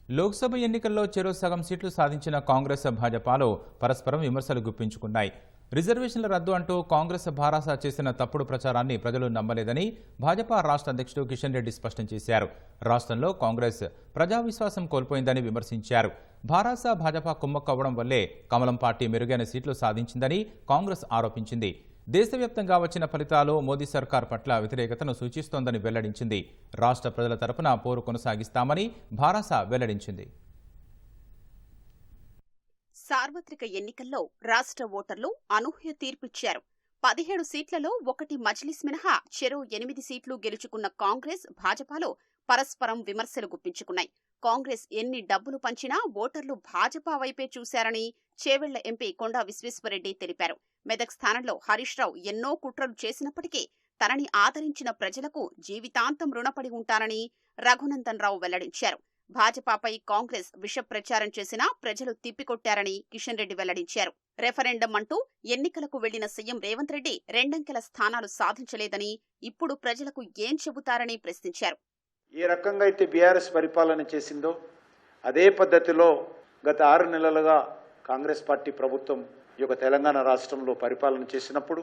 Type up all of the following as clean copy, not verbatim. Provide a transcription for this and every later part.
లోక్సభ ఎన్నికల్లో చెరో సగం సీట్లు సాధించిన కాంగ్రెస్ భాజపాలో పరస్పరం విమర్శలు గుప్పించుకున్నాయి. రిజర్వేషన్ల రద్దు అంటూ కాంగ్రెస్ భారాస చేసిన తప్పుడు ప్రచారాన్ని ప్రజలు నమ్మలేదని భాజపా రాష్ట్ర అధ్యక్షుడు కిషన్ రెడ్డి స్పష్టం చేశారు. రాష్ట్రంలో కాంగ్రెస్ ప్రజా విశ్వాసం కోల్పోయిందని విమర్శించారు. భారాస భాజపా కుమ్మక్కవ్వడం వల్లే కమలం పార్టీ మెరుగైన సీట్లు సాధించిందని కాంగ్రెస్ ఆరోపించింది. దేశవ్యాప్తంగా వచ్చిన ఫలితాలు మోదీ సర్కార్ పట్ల వ్యతిరేకతను సూచిస్తోందని వెల్లడించింది. రాష్ట్ర ప్రజల తరపున పోరు కొనసాగిస్తామని భారాస వెల్లడించింది. సార్వత్రిక ఎన్నికల్లో రాష్ట్ర ఓటర్లు అనూహ్య తీర్పిచ్చారు. 17 సీట్లలో 1 మజ్లిస్ మినహా చెరో 8 సీట్లు గెలుచుకున్న కాంగ్రెస్, భాజపాలో పరస్పరం విమర్శలు గుప్పించుకున్నాయి. కాంగ్రెస్ ఎన్ని డబ్బులు పంచినా ఓటర్లు భాజపా వైపే చూశారని చేవెళ్ల ఎంపీ కొండా విశ్వేశ్వరరెడ్డి తెలిపారు. మెదక్ స్థానంలో హరీష్ రావు ఎన్నో కుట్రలు చేసినప్పటికీ తనని ఆదరించిన ప్రజలకు జీవితాంతం రుణపడి ఉంటానని రఘునందన్ రావు వెల్లడించారు. భాజపాపై కాంగ్రెస్ విష ప్రచారం చేసినా ప్రజలు తిప్పికొట్టారని కిషన్ రెడ్డి వెల్లడించారు. రెఫరెండం అంటూ ఎన్నికలకు వెళ్లిన సీఎం రేవంత్ రెడ్డి రెండంకెల స్థానాలు సాధించలేదని ఇప్పుడు ప్రజలకు ఏం చెబుతారని ప్రశ్నించారు. ఏ రకంగా అయితే బీఆర్ఎస్ పరిపాలన చేసిందో అదే పద్ధతిలో గత 6 నెలలుగా కాంగ్రెస్ పార్టీ ప్రభుత్వం ఈ యొక్క తెలంగాణ రాష్ట్రంలో పరిపాలన చేసినప్పుడు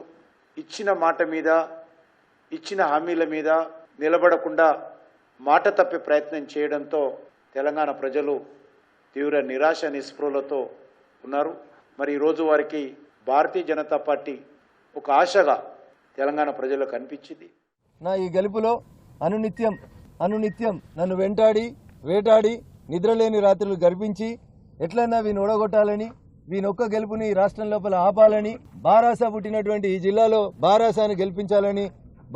ఇచ్చిన మాట మీద, ఇచ్చిన హామీల మీద నిలబడకుండా మాట తప్పే ప్రయత్నం చేయడంతో తెలంగాణ ప్రజలు తీవ్ర నిరాశ నిస్పృహలతో ఉన్నారు. మరి ఈరోజు వారికి భారతీయ జనతా పార్టీ ఒక ఆశగా తెలంగాణ ప్రజలకు కనిపించింది. నా ఈ గెలుపులో అనునిత్యం నన్ను వేటాడి నిద్రలేని రాత్రులు గర్పించి ఎట్లన్నా వీని ఓడగొట్టాలని, వీనొక్క గెలుపుని రాష్ట్రం లోపల ఆపాలని, బారాస పుట్టినటువంటి ఈ జిల్లాలో బారాసాను గెలిపించాలని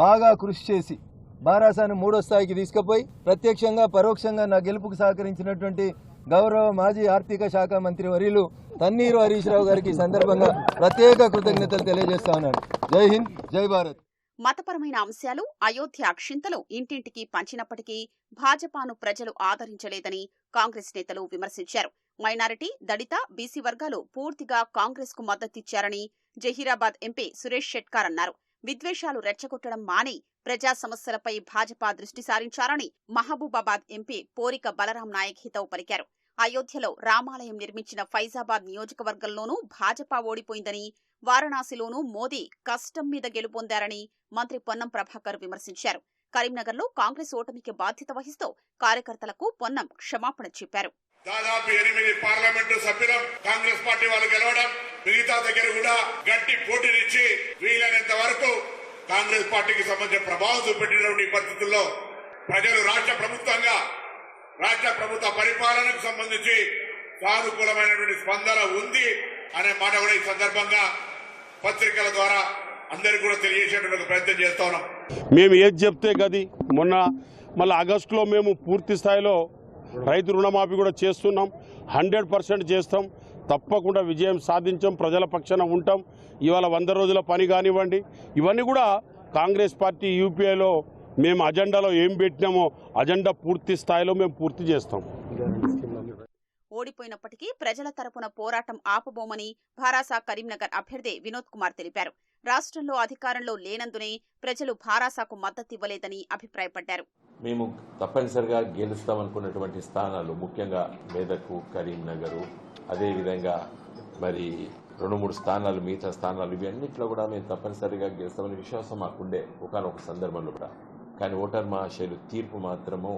బాగా కృషి చేసి బారాసాను 3వ స్థాయికి తీసుకుపోయి ప్రత్యక్షంగా పరోక్షంగా నా గెలుపుకు సహకరించినటువంటి గౌరవ మాజీ ఆర్థిక శాఖ మంత్రి వర్యులు తన్నీరు హరీష్ రావు గారికి సందర్భంగా ప్రత్యేక కృతజ్ఞతలు తెలియజేస్తా ఉన్నాను. జై హింద్, జై భారత్. మతపరమైన అంశాలు, అయోధ్య అక్షింతలు ఇంటింటికి పంచినప్పటికీ భాజపాను ప్రజలు ఆదరించలేదని కాంగ్రెస్ నేతలు విమర్శించారు. మైనారిటీ, దళిత, బీసీ వర్గాలు పూర్తిగా కాంగ్రెస్ కు మద్దతిచ్చారని జహీరాబాద్ ఎంపీ సురేష్ షెట్కార్ అన్నారు. విద్వేషాలు రెచ్చగొట్టడం మాని ప్రజా సమస్యలపై భాజపా దృష్టి సారించారని మహబూబాబాద్ ఎంపీ పోరిక బలరాం నాయక్ హితవు పలికారు. అయోధ్యలో రామాలయం నిర్మించిన ఫైజాబాద్ నియోజకవర్గంలోనూ భాజపా ఓడిపోయిందని, వారణాసిలోనూ మోదీ కష్టం మీద గెలుపొందారని మంత్రి పొన్నం ప్రభాకర్ విమర్శించారు. కరీంనగర్లో కాంగ్రెస్ ఓటమికి బాధ్యత వహిస్తూ కార్యకర్తలకు పొన్నం క్షమాపణ చెప్పారు. దాదాపు 8 పార్లమెంటు సభ్యులు కాంగ్రెస్ పార్టీ వాళ్ళు గెలవడం, మిగతా దగ్గర కూడా గట్టి పోటీనిచ్చి వీలైనంత వరకు కాంగ్రెస్ పార్టీకి సంబంధించిన ప్రభావం చూపెట్టినటువంటి పరిస్థితుల్లో ప్రజలు రాష్ట్ర ప్రభుత్వ పరిపాలనకు సంబంధించి సానుకూలమైనటువంటి స్పందన ఉంది అనే మాట కూడా ఈ సందర్భంగా పత్రికల ద్వారా అందరికీ కూడా తెలియజేసేటువంటి ప్రయత్నం చేస్తా ఉన్నాం. మేము ఏది చెప్తే గది మళ్ళీ ఆగస్టులో మేము పూర్తి స్థాయిలో రైతు రుణమాఫీ కూడా చేస్తున్నాం. 100% చేస్తాం. తప్పకుండా విజయం సాధించాం. ప్రజల పక్షాన ఉంటాం. ఇవాళ 100 రోజుల పని కానివ్వండి, ఇవన్నీ కూడా కాంగ్రెస్ పార్టీ యూపీఐలో మేము అజెండాలో ఏం పెట్టినామో అజెండా పూర్తి స్థాయిలో మేము పూర్తి చేస్తాం. ఓడిపోయినప్పటికీ ప్రజల తరపున పోరాటం ఆపబోమని భారాస కరీంనగర్ అభ్యర్థి వినోద్ కుమార్ తెలిపారు. రాష్ట్రంలో అధికారంలో లేనందునే ప్రజలు భారాసకు మద్దతివ్వలేదని అభిప్రాయపడ్డారు. మేము తప్పనిసరిగా గెలుస్తామనుకున్నటువంటి స్థానాలు ముఖ్యంగా మెదక్, కరీంనగర్, అదేవిధంగా మరి 2-3 స్థానాలు, మిగతా స్థానాలు ఇవన్నింటిలో కూడా మేము తప్పనిసరిగా గెలుస్తామనే విశ్వాసం మాకుండే ఒకనొక సందర్భంలో కూడా. కానీ ఓటర్ మహాశయులు తీర్పు మాత్రము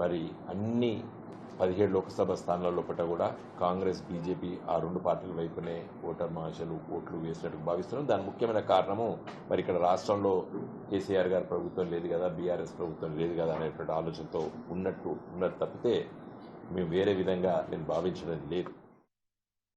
మరి అన్ని 17 లోక్సభ స్థానాల లోపల కూడా కాంగ్రెస్, బీజేపీ ఆ 2 పార్టీల వైపునే ఓటర్ మహాశయులు ఓట్లు వేసినట్టు భావిస్తున్నాం. దాని ముఖ్యమైన కారణము మరి ఇక్కడ రాష్ట్రంలో కేసీఆర్ గారి ప్రభుత్వం లేదు కదా, బీఆర్ఎస్ ప్రభుత్వం లేదు కదా అనేటువంటి ఆలోచనతో ఉన్నట్టు తప్పితే మేము వేరే విధంగా నేను భావించడం లేదు.